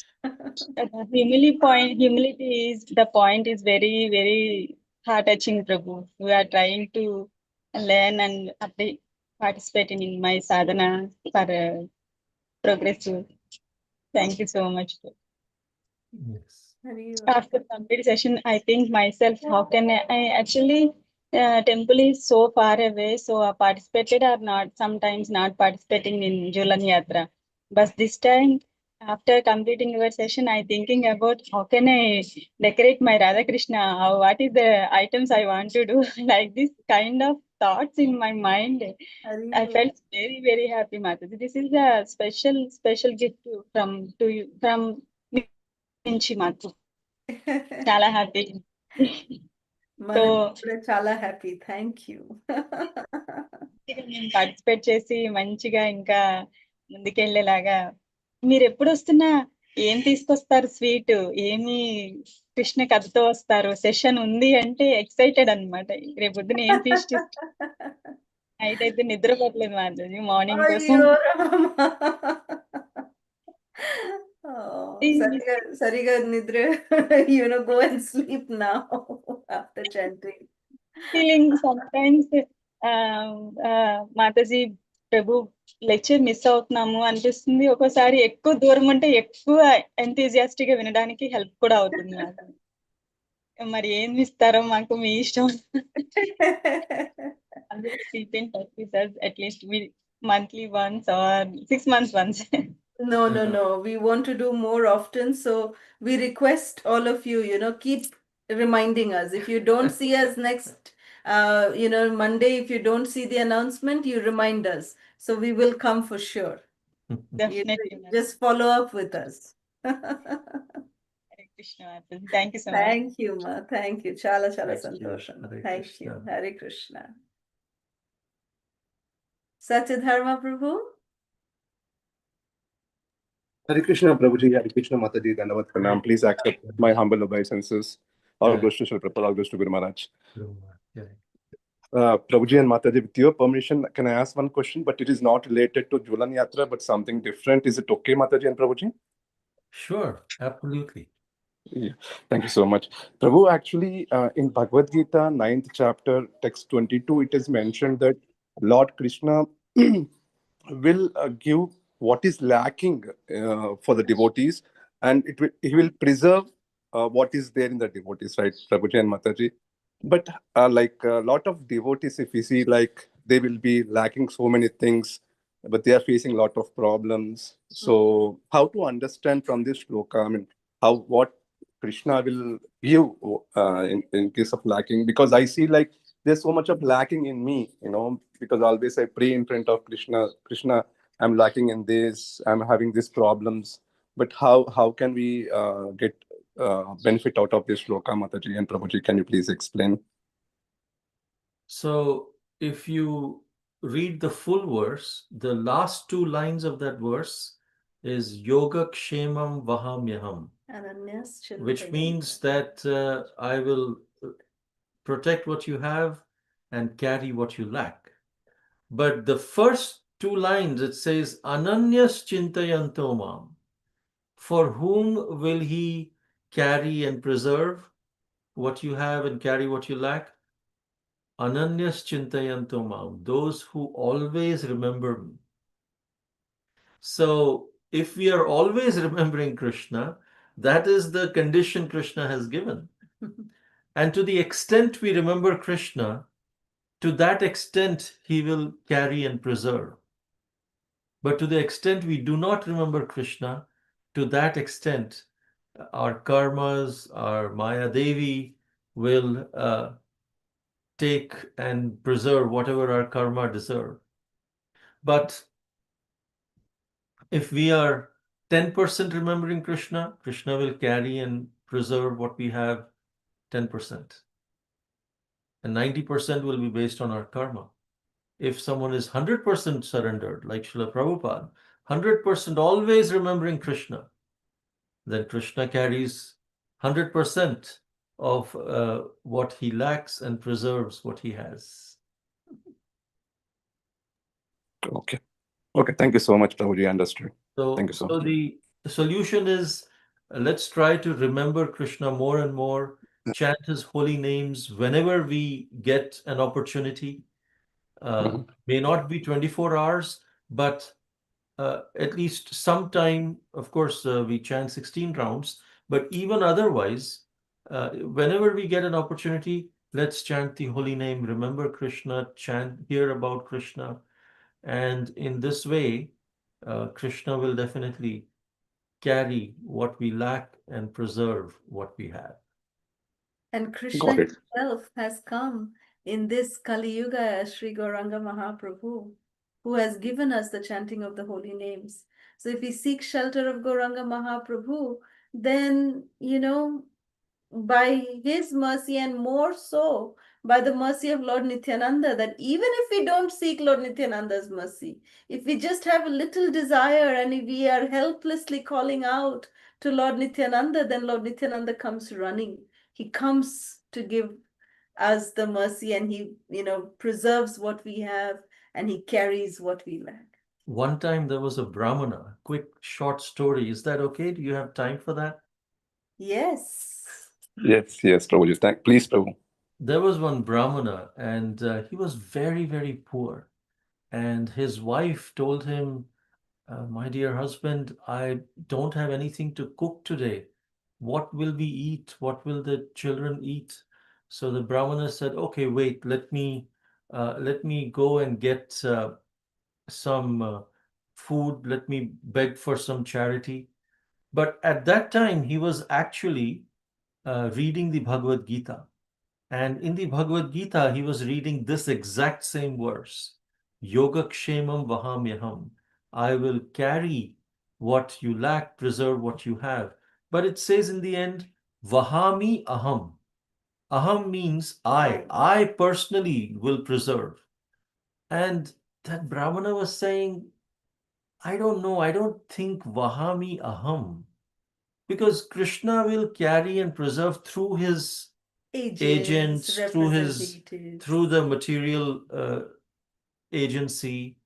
Humility is the point is very, very heart-touching, Prabhu. We are trying to learn and participate in my sadhana for progressive. Thank you so much. Yes. After complete session, I think myself, how can I actually, temple is so far away, so I participated or not, sometimes not participating in Jhulan Yatra. But this time, after completing your session, I thinking about how can I decorate my Radha Krishna, what is the items I want to do, like this kind of thoughts in my mind. I felt very, very happy, Mataji. This is a special gift to you, from నుంచి మాకు చాలా happy so చాలా happy, thank you. మేము participate చేసి మంచిగా ఇంకా ముందుకెళ్ళేలాగా మీరు ఎప్పుడు వస్తున్నా ఏం తీసుకొస్తారు, స్వీట్ ఏమి కృష్ణ కథతో వస్తారు, సెషన్ ఉంది అంటే ఎక్సైటెడ్ అనమాట, రేపు పొద్దున ఏం ఫీస్ట్ నైట్ అయితే నిద్రపోవట్లేదు మాతాజీ మార్నింగ్ కోసం. అయ్యో రామా. సరిగా సరిగా నిద్ర. Go and sleep now after chanting. Feeling sometimes మాతాజీ ప్రభు లెక్చర్ మిస్ అవుతున్నాము అనిపిస్తుంది. ఒక్కోసారి ఎక్కువ దూరం ఉంటే ఎక్కువ ఎంతూజియాస్టిక్ గా వినడానికి హెల్ప్ కూడా అవుతుంది నాకు. మరి ఏం ఇస్తారో మాకు మీ ఇష్టం. అందరూ keep in touch with us at least monthly once or 6 months once. No. We want to do more often. So we request all of you, keep reminding us. If you don't see us next, Monday, if you don't see the announcement, you remind us. So we will come for sure. Definitely. Just follow up with us. Hare Krishna. Thank you so much. Thank you, Ma. Thank you. Chala Thank you. santosham. Hare Thank you. Krishna. Hare Krishna. Satyadharma Prabhu. Hare Krishna, Prabhuji, Hare Krishna, Mataji, Dandavat Pranam. Please accept my humble obeisances. All goes to Shri Prabhupada, all goes to Guru Maharaj. Prabhuji and Mataji, with your permission, can I ask one question? But it is not related to Jhulan Yatra, but something different. Is it okay, Mataji and Prabhuji? Sure, absolutely. Yeah. Thank you so much. Prabhu, actually, in Bhagavad Gita, 9th chapter, text 22, it is mentioned that Lord Krishna will give what is lacking for the devotees, and he will preserve what is there in the devotees, right, Prabhuji and Mataji? But like a lot of devotees, if we see, like they will be lacking so many things, but they are facing a lot of problems. So how to understand from this shloka, I mean, what Krishna will give in case of lacking? Because I see like there's so much of lacking in me, because always I pray in front of Krishna, I'm lacking in this, I'm having these problems. But how can we get benefit out of this shloka, Mataji and Prabhuji? Can you please explain? So if you read the full verse, the last two lines of that verse is Yoga Kshemam Vahamyaham, which means that I will protect what you have and carry what you lack. But the first two lines, it says Ananyas Chintayanto Mam. For whom will he carry and preserve what you have and carry what you lack? Ananyas Chintayanto Mam, those who always remember me. So if we are always remembering Krishna, that is the condition Krishna has given. And to the extent we remember Krishna, to that extent he will carry and preserve. But to the extent we do not remember Krishna, to that extent our karmas, our Maya Devi will take and preserve whatever our karma deserve. But if we are 10% remembering Krishna, Krishna will carry and preserve what we have 10%. And 90% will be based on our karma. If someone is 100% surrendered, like Srila Prabhupada, 100% always remembering Krishna, then Krishna carries 100% of what he lacks and preserves what he has. Okay. Thank you so much, Prabhuji. Understood. So, Thank you so much. The solution is let's try to remember Krishna more and more, chant his holy names whenever we get an opportunity. May not be 24 hours, but at least sometime, of course, we chant 16 rounds, but even otherwise, whenever we get an opportunity, let's chant the holy name, remember Krishna, hear about Krishna. And in this way, Krishna will definitely carry what we lack and preserve what we have. And Krishna himself has come in this Kali Yuga as Sri Gauranga Mahaprabhu, who has given us the chanting of the holy names. So if we seek shelter of Gauranga Mahaprabhu, then, by his mercy and more so by the mercy of Lord Nityananda, that even if we don't seek Lord Nityananda's mercy, if we just have a little desire and if we are helplessly calling out to Lord Nityananda, then Lord Nityananda comes running. He comes to give us the mercy, and he, preserves what we have and he carries what we lack. One time there was a Brahmana. Quick, short story. Is that okay? Do you have time for that? Yes. Yes, yes, Prabhuji. Please, Prabhu. There was one Brahmana, and he was very, very poor. And his wife told him, my dear husband, I don't have anything to cook today. What will we eat? What will the children eat? So the Brahmana said, okay, wait, let me go and get some food. Let me beg for some charity. But at that time, he was actually reading the Bhagavad Gita. And in the Bhagavad Gita, he was reading this exact same verse, Yogakshemam Vahamyaham. I will carry what you lack, preserve what you have. But it says in the end, Vahami Aham. Aham means I. I personally will preserve. And that Brahmana was saying, I don't know, I don't think Vahami Aham. Because Krishna will carry and preserve through his agents, representatives. through the material agency.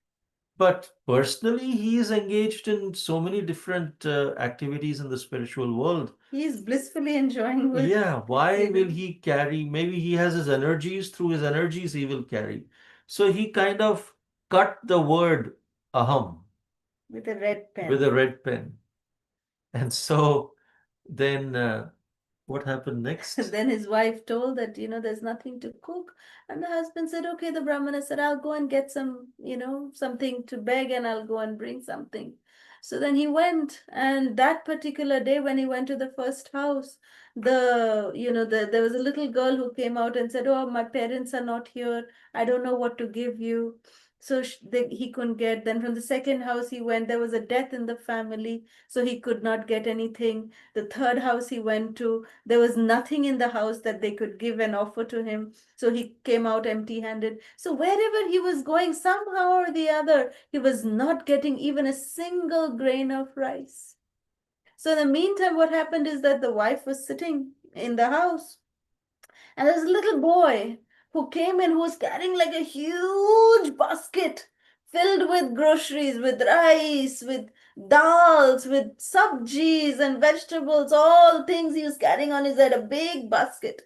But personally, he is engaged in so many different activities in the spiritual world. He is blissfully enjoying with. Yeah, why you know. will he carry? Maybe he has his energies, through his energies he will carry. So he kind of cut the word aham With a red pen. with a red pen. And so then what happened next? Then his wife told that, there's nothing to cook. And the husband said, okay, the Brahmana said, I'll go and get some, something to beg, and I'll go and bring something. So then he went, and that particular day when he went to the first house, there was a little girl who came out and said, oh, my parents are not here. I don't know what to give you. So he couldn't get. Then from the second house he went, there was a death in the family, so he could not get anything. The third house he went to, there was nothing in the house that they could give and offer to him. So he came out empty-handed. So wherever he was going, somehow or the other, he was not getting even a single grain of rice. So in the meantime, what happened is that the wife was sitting in the house, and there's a little boy who came in, who was carrying like a huge basket filled with groceries, with rice, with dals, with sabjis and vegetables, all things he was carrying on his head, a big basket.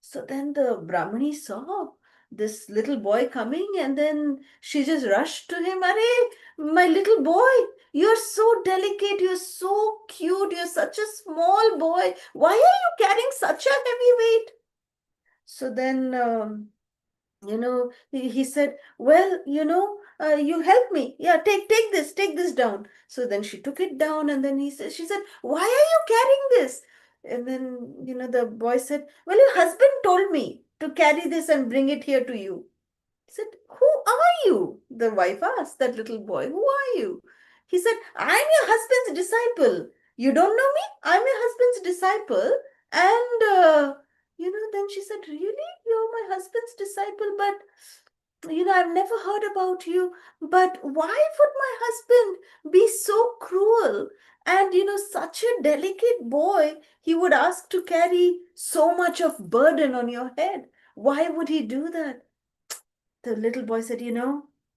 So then the Brahmani saw this little boy coming, and then she just rushed to him. Arey, my little boy, you're so delicate, you're so cute, you're such a small boy. Why are you carrying such a heavy weight? So then, he said, well, you help me. Yeah, take this down. So then she took it down, and then she said, why are you carrying this? And then, the boy said, well, your husband told me to carry this and bring it here to you. He said, who are you? The wife asked that little boy, who are you? He said, I'm your husband's disciple. You don't know me? I'm your husband's disciple. And then she said, really? You're my husband's disciple, but I've never heard about you. But why would my husband be so cruel? And such a delicate boy, he would ask to carry so much of burden on your head. Why would he do that? The little boy said,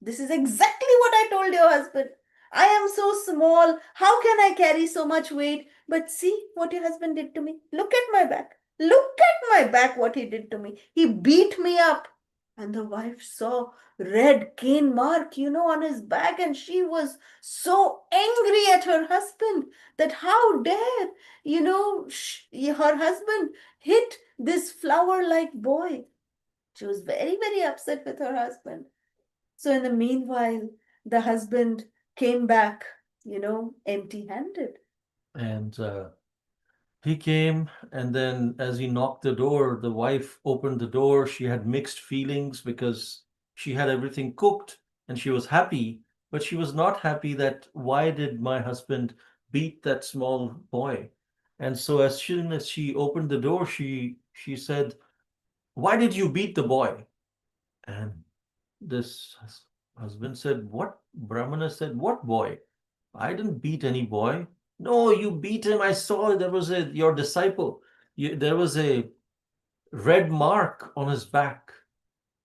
this is exactly what I told your husband. I am so small. How can I carry so much weight? But see what your husband did to me. Look at my back. Look at my back, what he did to me. He beat me up. And the wife saw red cane mark, on his back. And she was so angry at her husband that how dare, her husband hit this flower-like boy. She was very, very upset with her husband. So in the meanwhile, the husband came back, empty-handed. And he came, and then as he knocked the door, the wife opened the door. She had mixed feelings because she had everything cooked and she was happy, but she was not happy that why did my husband beat that small boy? And so as soon as she opened the door, she said, why did you beat the boy? And this husband said, what? Brahmana said, what boy? I didn't beat any boy. No, you beat him. I saw there was your disciple. There was a red mark on his back.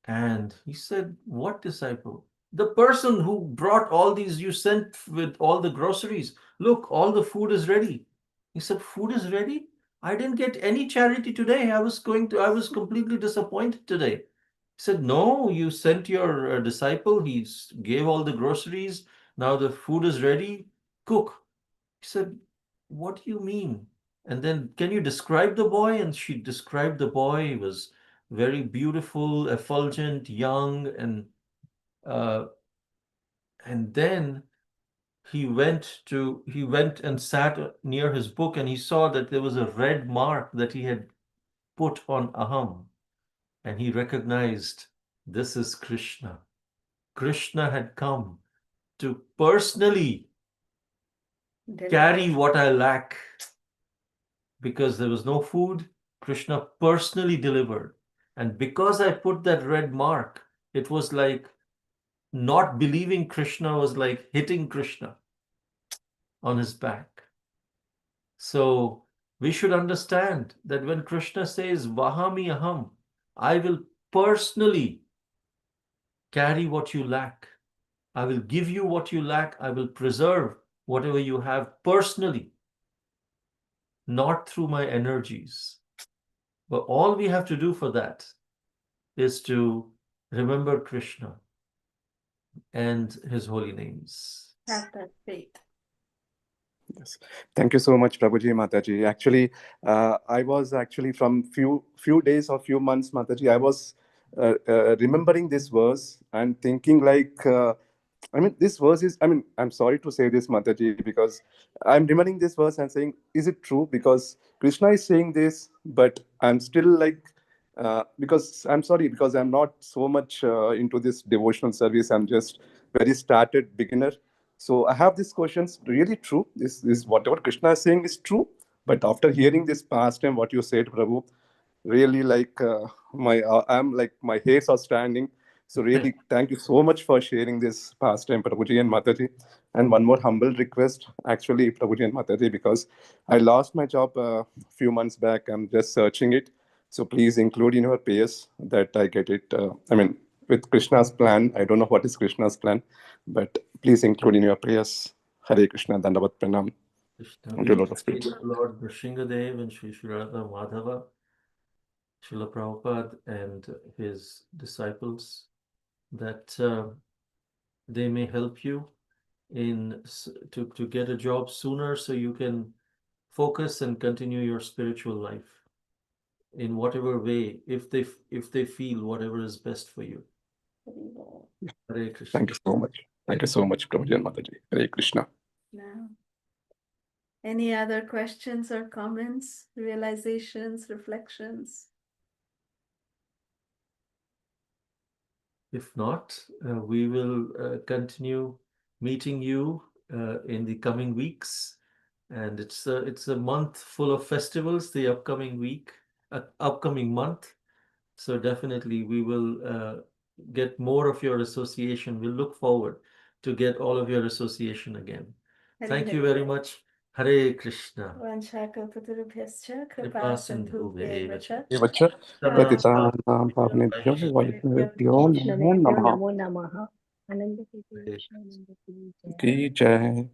And he said, what disciple? The person who brought all these, you sent with all the groceries, look, all the food is ready. He said, food is ready? I didn't get any charity today. I was completely disappointed today. He said, no, you sent your disciple. He gave all the groceries. Now the food is ready. Cook. He said, what do you mean? And then, can you describe the boy? And she described the boy. He was very beautiful, effulgent, young, uh, and then he went and sat near his book, and he saw that there was a red mark that he had put on Aham, and he recognized, this is Krishna. Krishna had come to personally carry what I lack. Because there was no food, Krishna personally delivered. And because I put that red mark, it was like not believing Krishna was like hitting Krishna on his back. So we should understand that when Krishna says, Vahami Aham, I will personally carry what you lack. I will give you what you lack. I will preserve whatever you have personally, not through my energies. But all we have to do for that is to remember Krishna and his holy names. Have that faith. Yes. Thank you so much, Prabhuji, Mataji. Actually, I was actually from few days or few months, Mataji, I was remembering this verse and thinking like, I mean, this verse is, I mean, I'm sorry to say this, Mataji, because I'm remembering this verse and saying, is it true? Because Krishna is saying this, but I'm still like, because I'm sorry, because I'm not so much into this devotional service. I'm just very started beginner. So I have these questions. Really true? Is whatever Krishna is saying is true? But after hearing this past time, what you said, Prabhu, really like I'm like my hairs are standing. So really, thank you so much for sharing this past time, Prabhuji and Mataji. And one more humble request, actually, Prabhuji and Mataji, because I lost my job a few months back. I'm just searching it. So please include in your prayers that I get it. I mean, with Krishna's plan, I don't know what is Krishna's plan, but please include in your prayers. Hare Krishna, Dandavat Pranam. Krishna, Unto we Lord of pray Spirits. to Lord Nrsingadev and Sri Sri Radha Madhava, Srila Prabhupada and his disciples, that they may help you to get a job sooner so you can focus and continue your spiritual life in whatever way, if they feel whatever is best for you. Hare Krishna. Thank you so much. Thank you so much, Prabhuji and Mataji. Hare Krishna. Now, any other questions or comments, realizations, reflections? If not, we will continue meeting you in the coming weeks. And it's a month full of festivals, the upcoming month. So definitely we will get more of your association. We'll look forward to get all of your association again. Thank you very much. Hare Krishna. Vanchakapatarubyascha Kripa kripasindhubheva sindhubheva cha Evacha Patinaam Patitanam Pavanebhyo Vaishnavebhyo Namo Vaishnavebhyo Namaha. Namo Namaha. Ananda Hare Krishna, Ananda Krishna. Ki Jai.